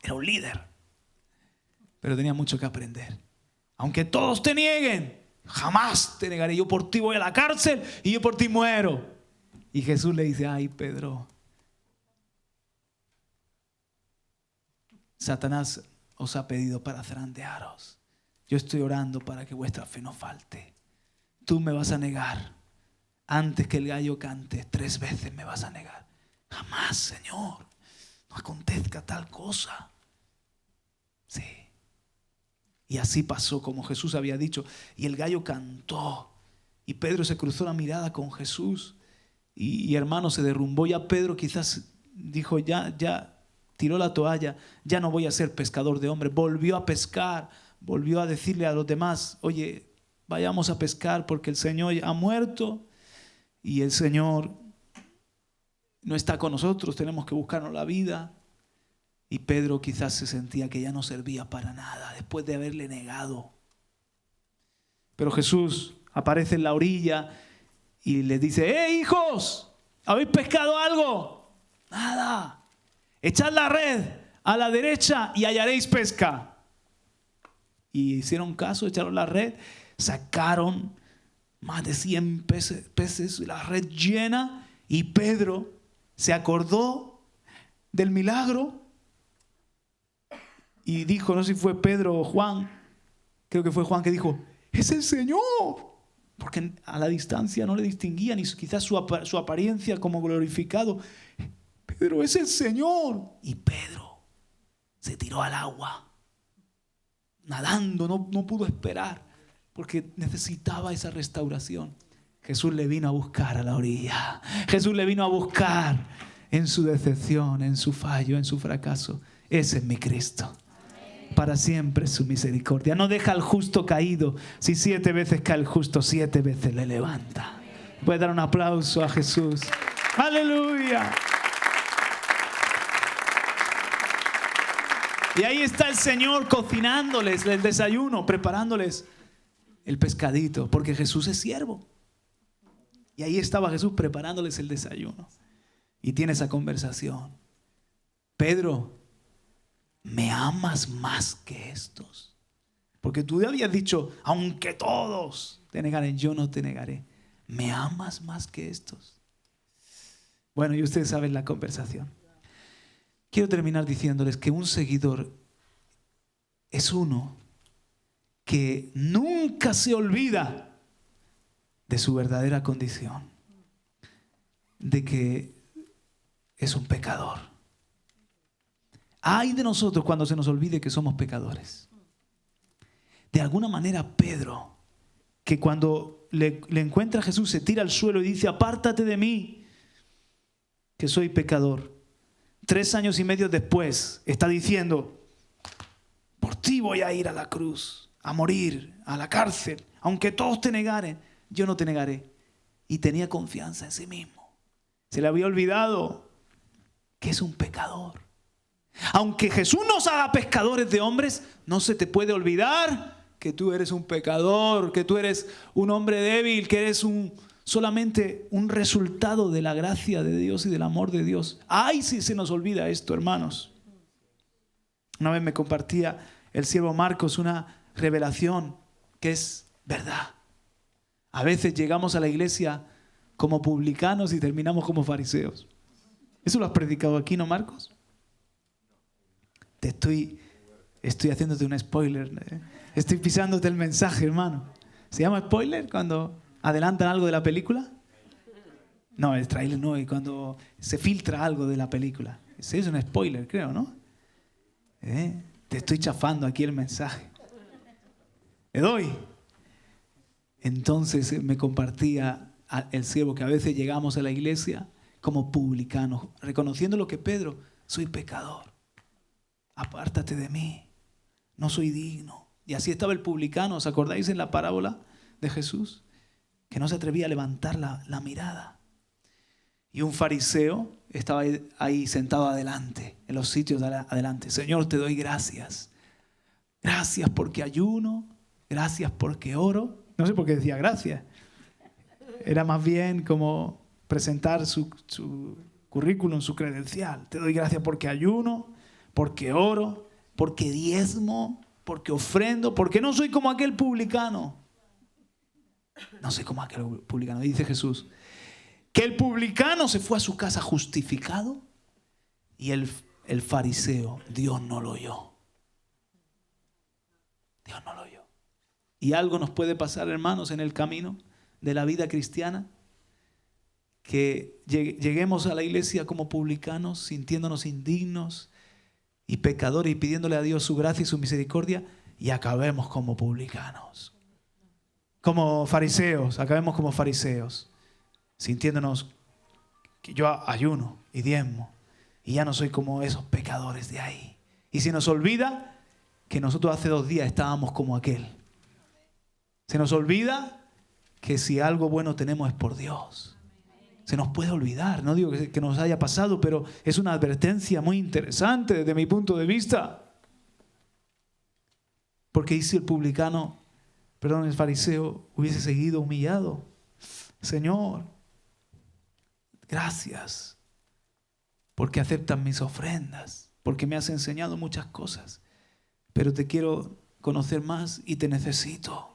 Era un líder, pero tenía mucho que aprender. Aunque todos te nieguen, jamás te negaré. Yo por ti voy a la cárcel y yo por ti muero. Y Jesús le dice, ay Pedro, Satanás os ha pedido para zarandearos. Yo estoy orando para que vuestra fe no falte. Tú me vas a negar. Antes que el gallo cante, 3 veces me vas a negar. Jamás, Señor, no acontezca tal cosa. Sí. Y así pasó como Jesús había dicho. Y el gallo cantó. Y Pedro se cruzó la mirada con Jesús. Y hermano, se derrumbó. Ya Pedro quizás dijo, ya tiró la toalla. Ya no voy a ser pescador de hombres. Volvió a pescar. Volvió a decirle a los demás, oye, vayamos a pescar porque el Señor ha muerto. Y el Señor no está con nosotros. Tenemos que buscarnos la vida. Y Pedro quizás se sentía que ya no servía para nada después de haberle negado. Pero Jesús aparece en la orilla y les dice, hijos, ¿habéis pescado algo? Nada. Echad la red a la derecha y hallaréis pesca. Y hicieron caso, echaron la red, sacaron más de 100 peces, la red llena. Y Pedro se acordó del milagro y dijo, no sé si fue Pedro o Juan, creo que fue Juan que dijo, ¡es el Señor! Porque a la distancia no le distinguían y quizás su apariencia como glorificado. Pedro, es el Señor. Y Pedro se tiró al agua, nadando, no pudo esperar, porque necesitaba esa restauración. Jesús le vino a buscar a la orilla. Jesús le vino a buscar en su decepción, en su fallo, en su fracaso. Ese es mi Cristo. Para siempre su misericordia. No deja al justo caído. Si 7 veces cae el justo, 7 veces le levanta. Puedes dar un aplauso a Jesús. ¡Aleluya! Y ahí está el Señor cocinándoles el desayuno, preparándoles el pescadito, porque Jesús es siervo. Y ahí estaba Jesús preparándoles el desayuno. Y tiene esa conversación. Pedro, ¿me amas más que estos? Porque tú habías dicho, aunque todos te negaren, yo no te negaré. ¿Me amas más que estos? Bueno, y ustedes saben la conversación. Quiero terminar diciéndoles que un seguidor es uno que nunca se olvida de su verdadera condición, de que es un pecador. Ay de nosotros cuando se nos olvide que somos pecadores. De alguna manera Pedro, que cuando le encuentra a Jesús se tira al suelo y dice, apártate de mí, que soy pecador. 3 años y medio después está diciendo, por ti voy a ir a la cruz, a morir, a la cárcel. Aunque todos te negaren, yo no te negaré. Y tenía confianza en sí mismo. Se le había olvidado que es un pecador. Aunque Jesús nos haga pescadores de hombres, no se te puede olvidar que tú eres un pecador, que tú eres un hombre débil, que eres solamente un resultado de la gracia de Dios y del amor de Dios. ¡Ay, si se nos olvida esto, hermanos! Una vez me compartía el siervo Marcos una revelación que es verdad. A veces llegamos a la iglesia como publicanos y terminamos como fariseos. ¿Eso lo has predicado aquí, no, Marcos? Estoy haciéndote un spoiler. Estoy pisándote el mensaje, hermano. ¿Se llama spoiler cuando adelantan algo de la película? No, el trailer no, y cuando se filtra algo de la película. Ese es un spoiler, creo, ¿no? Te estoy chafando aquí el mensaje. Le doy. Entonces me compartía el siervo que a veces llegamos a la iglesia como publicanos, reconociendo lo que Pedro, soy pecador. Apártate de mí, no soy digno. Y así estaba el publicano, ¿os acordáis en la parábola de Jesús? Que no se atrevía a levantar la mirada. Y un fariseo estaba ahí sentado adelante, en los sitios de adelante. Señor, te doy gracias. Gracias porque ayuno, gracias porque oro. No sé por qué decía gracias. Era más bien como presentar su currículum, su credencial. Te doy gracias porque ayuno, porque oro, porque diezmo, porque ofrendo, porque no soy como aquel publicano. No soy como aquel publicano, dice Jesús. Que el publicano se fue a su casa justificado y el fariseo, Dios no lo oyó. Dios no lo oyó. Y algo nos puede pasar, hermanos, en el camino de la vida cristiana, que lleguemos a la iglesia como publicanos, sintiéndonos indignos y pecadores y pidiéndole a Dios su gracia y su misericordia, y acabemos como publicanos. Como fariseos, acabemos como fariseos, sintiéndonos que yo ayuno y diezmo y ya no soy como esos pecadores de ahí. Y se nos olvida que nosotros hace 2 días estábamos como aquel. Se nos olvida que si algo bueno tenemos es por Dios. Se nos puede olvidar, no digo que nos haya pasado, pero es una advertencia muy interesante desde mi punto de vista. Porque si el publicano, el fariseo hubiese seguido humillado, Señor, gracias porque aceptan mis ofrendas, porque me has enseñado muchas cosas, pero te quiero conocer más y te necesito.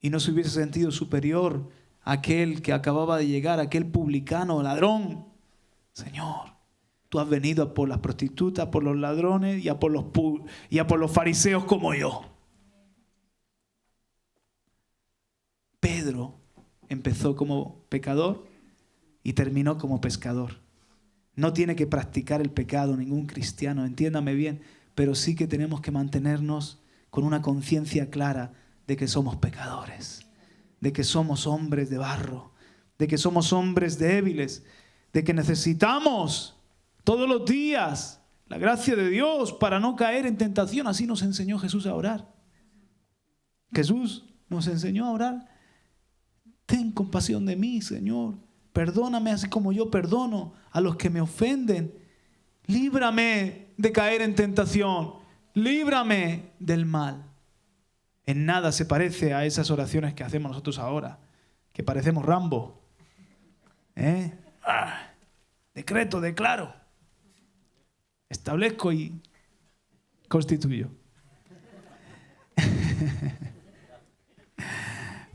Y no se hubiese sentido superior a aquel que acababa de llegar, aquel publicano, ladrón. Señor, tú has venido a por las prostitutas, por los ladrones y a por los fariseos como yo. Pedro empezó como pecador y terminó como pescador. No tiene que practicar el pecado ningún cristiano, entiéndame bien, pero sí que tenemos que mantenernos con una conciencia clara de que somos pecadores, de que somos hombres de barro, de que somos hombres débiles, de que necesitamos todos los días la gracia de Dios para no caer en tentación. Así nos enseñó Jesús a orar. Jesús nos enseñó a orar. Ten compasión de mí, Señor. Perdóname así como yo perdono a los que me ofenden. Líbrame de caer en tentación. Líbrame del mal. En nada se parece a esas oraciones que hacemos nosotros ahora, que parecemos Rambo. Decreto, declaro, establezco y constituyo.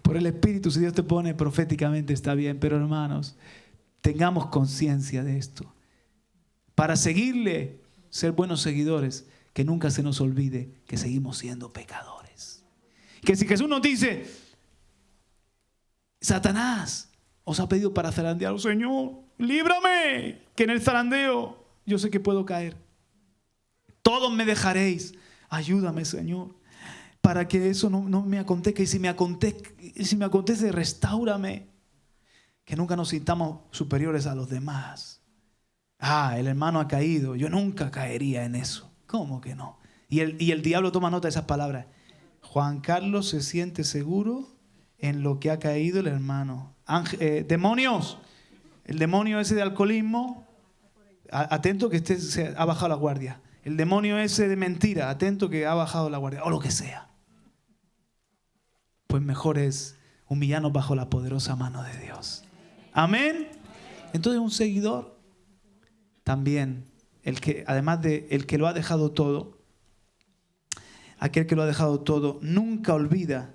Por el Espíritu, si Dios te pone proféticamente, está bien, pero hermanos, tengamos conciencia de esto. Para seguirle, ser buenos seguidores, que nunca se nos olvide que seguimos siendo pecadores. Que si Jesús nos dice, Satanás os ha pedido para zarandear, Señor, líbrame, que en el zarandeo yo sé que puedo caer. Todos me dejaréis, ayúdame, Señor, para que eso no me acontezca. Y si me acontece, restáurame. Que nunca nos sintamos superiores a los demás. El hermano ha caído, yo nunca caería en eso. ¿Cómo que no? Y el diablo toma nota de esas palabras. Juan Carlos se siente seguro en lo que ha caído el hermano. Demonios, el demonio ese de alcoholismo, atento que se ha bajado la guardia. El demonio ese de mentira, atento que ha bajado la guardia, o lo que sea. Pues mejor es humillarnos bajo la poderosa mano de Dios. Amén. Entonces un seguidor también, además de el que lo ha dejado todo, aquel que lo ha dejado todo, nunca olvida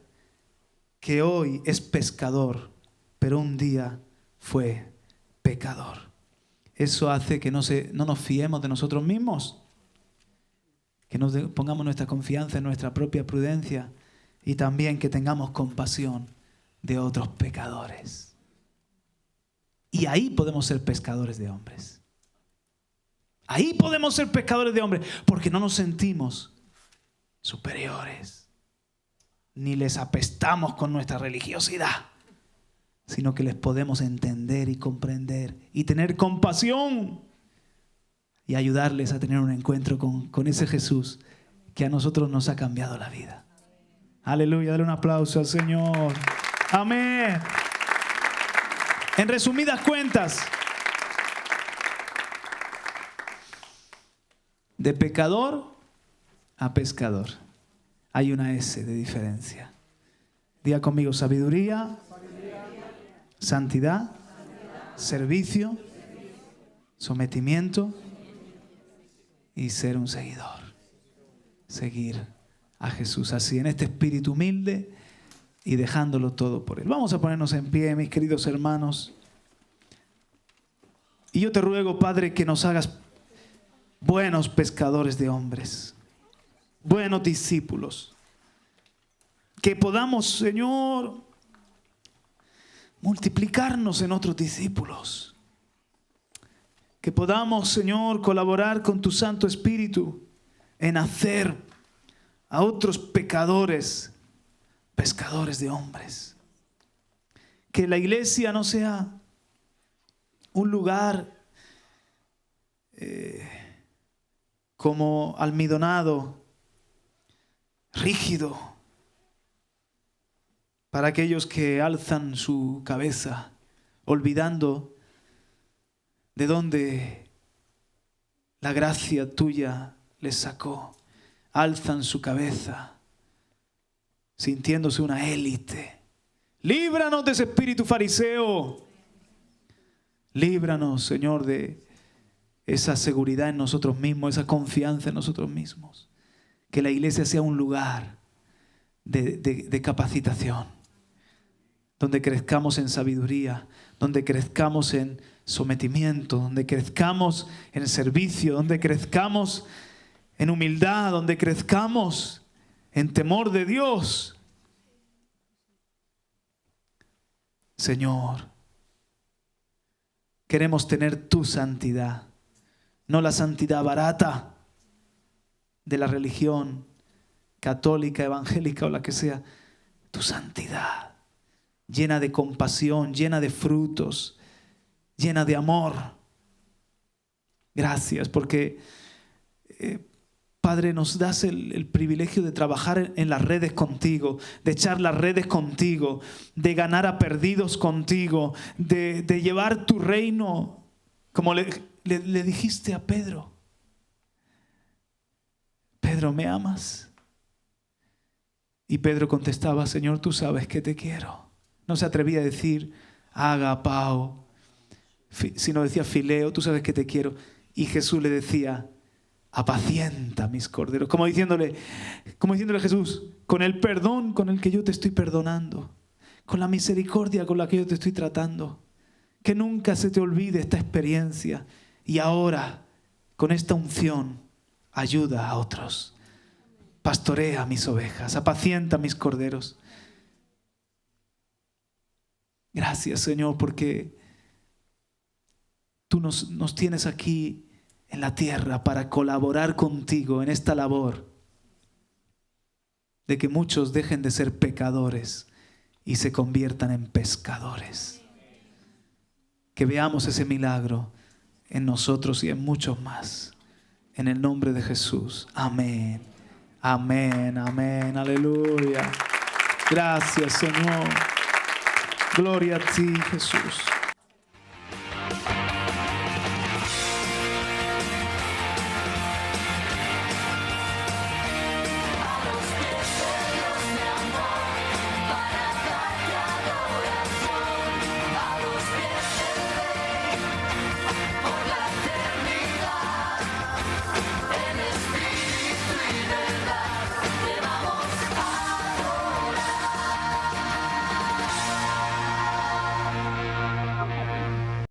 que hoy es pescador, pero un día fue pecador. Eso hace que no nos fiemos de nosotros mismos, que nos pongamos nuestra confianza en nuestra propia prudencia y también que tengamos compasión de otros pecadores. Y ahí podemos ser pescadores de hombres. Ahí podemos ser pescadores de hombres porque no nos sentimos superiores, ni les apestamos con nuestra religiosidad, sino que les podemos entender y comprender y tener compasión y ayudarles a tener un encuentro con ese Jesús que a nosotros nos ha cambiado la vida. Aleluya, dale un aplauso al Señor. Amén. En resumidas cuentas, de pecador a pescador hay una S de diferencia. Diga conmigo: sabiduría, santidad, servicio, sometimiento y ser un seguidor. Seguir a Jesús así, en este espíritu humilde y dejándolo todo por Él. Vamos a ponernos en pie, mis queridos hermanos. Y yo te ruego, Padre, que nos hagas buenos pescadores de hombres, buenos discípulos. Que podamos, Señor, multiplicarnos en otros discípulos. Que podamos, Señor, colaborar con tu Santo Espíritu en hacer a otros pecadores pescadores de hombres. Que la iglesia no sea un lugar como almidonado, rígido, para aquellos que alzan su cabeza, olvidando de dónde la gracia tuya les sacó. Alzan su cabeza, sintiéndose una élite. Líbranos de ese espíritu fariseo. Líbranos, Señor, de esa seguridad en nosotros mismos, esa confianza en nosotros mismos. Que la iglesia sea un lugar de capacitación, donde crezcamos en sabiduría, donde crezcamos en sometimiento, donde crezcamos en servicio, donde crezcamos en humildad, donde crezcamos en temor de Dios. Señor, queremos tener tu santidad, no la santidad barata de la religión católica, evangélica o la que sea. Tu santidad, llena de compasión, llena de frutos, llena de amor. Gracias porque, Padre, nos das el privilegio de trabajar en las redes contigo, de echar las redes contigo, de ganar a perdidos contigo, de llevar tu reino, como le dijiste a Pedro. Pedro, ¿me amas? Y Pedro contestaba, Señor, tú sabes que te quiero. No se atrevía a decir, agapao, sino decía, fileo, tú sabes que te quiero. Y Jesús le decía, apacienta mis corderos. Como diciéndole Jesús, con el perdón con el que yo te estoy perdonando, con la misericordia con la que yo te estoy tratando, que nunca se te olvide esta experiencia. Y ahora, con esta unción, ayuda a otros. Pastorea mis ovejas, apacienta mis corderos. Gracias, Señor, porque tú nos tienes aquí en la tierra para colaborar contigo en esta labor de que muchos dejen de ser pecadores y se conviertan en pescadores. Que veamos ese milagro en nosotros y en muchos más. En el nombre de Jesús. Amén. Amén, amén, aleluya. Gracias, Señor. Gloria a ti, Jesús.